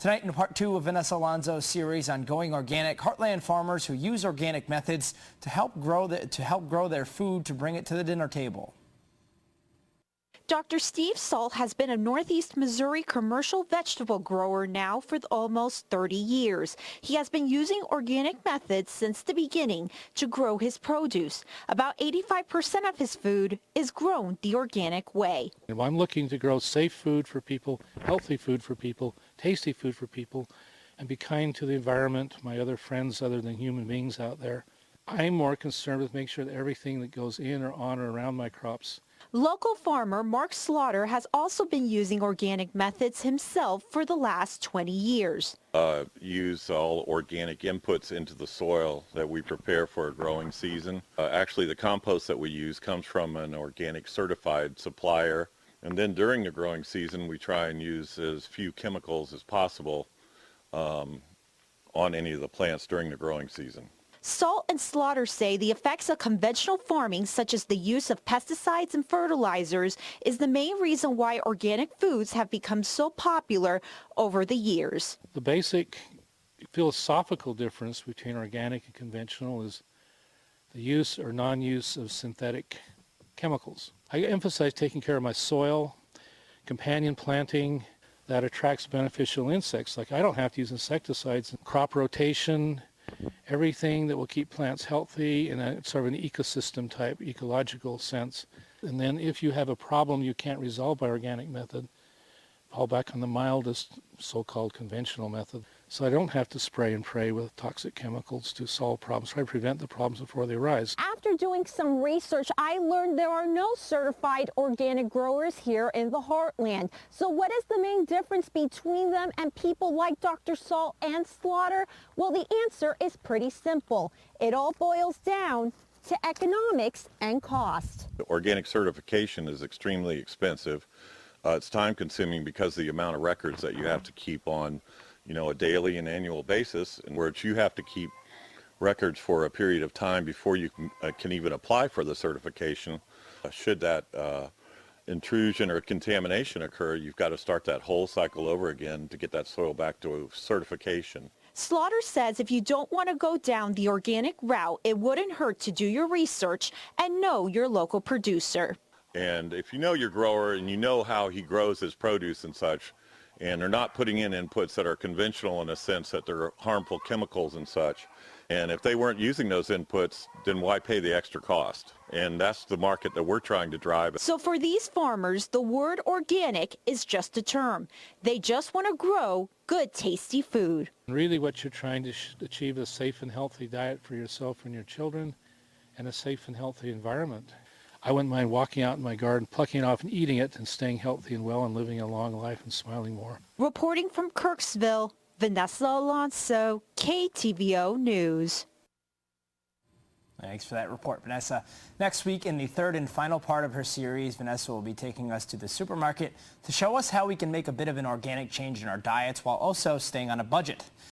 Tonight in part 2 of Vanessa Alonso's series on going organic, Heartland farmers who use organic methods to help grow their food to bring it to the dinner table. Dr. Steve Salt has been a Northeast Missouri commercial vegetable grower now for almost 30 years. He has been using organic methods since the beginning to grow his produce. About 85% of his food is grown the organic way. I'm looking to grow safe food for people, healthy food for people, tasty food for people, and be kind to the environment, my other friends other than human beings out there. I'm more concerned with making sure that everything that goes in or on or around my crops. Local farmer Mark Slaughter has also been using organic methods himself for the last 20 years. Use all organic inputs into the soil that we prepare for a growing season. Actually, the compost that we use comes from an organic certified supplier. And then during the growing season, we try and use as few chemicals as possible on any of the plants during the growing season. Salt and Slaughter say the effects of conventional farming, such as the use of pesticides and fertilizers, is the main reason why organic foods have become so popular over the years. The basic philosophical difference between organic and conventional is the use or non-use of synthetic chemicals. I emphasize taking care of my soil, companion planting that attracts beneficial insects. Like I don't have to use insecticides, crop rotation, everything that will keep plants healthy in a sort of an ecosystem type, ecological sense. And then if you have a problem you can't resolve by organic method, fall back on the mildest so-called conventional method. So I don't have to spray and pray with toxic chemicals to solve problems, try to prevent the problems before they arise. After doing some research, I learned there are no certified organic growers here in the Heartland. So what is the main difference between them and people like Dr. Salt and Slaughter? Well, the answer is pretty simple. It all boils down to economics and cost. The organic certification is extremely expensive. It's time consuming because of the amount of records that you have to keep on, a daily and annual basis, and where you have to keep records for a period of time before you can even apply for the certification. Should that intrusion or contamination occur, you've got to start that whole cycle over again to get that soil back to certification. Slaughter says if you don't want to go down the organic route, it wouldn't hurt to do your research and know your local producer. And if you know your grower and you know how he grows his produce and such, and they're not putting in inputs that are conventional in a sense that they're harmful chemicals and such, and if they weren't using those inputs, then why pay the extra cost? And that's the market that we're trying to drive. So for these farmers, the word organic is just a term. They just want to grow good, tasty food. Really what you're trying to achieve is a safe and healthy diet for yourself and your children and a safe and healthy environment. I wouldn't mind walking out in my garden, plucking it off and eating it and staying healthy and well and living a long life and smiling more. Reporting from Kirksville, Vanessa Alonso, KTVO News. Thanks for that report, Vanessa. Next week, in the third and final part of her series, Vanessa will be taking us to the supermarket to show us how we can make a bit of an organic change in our diets while also staying on a budget.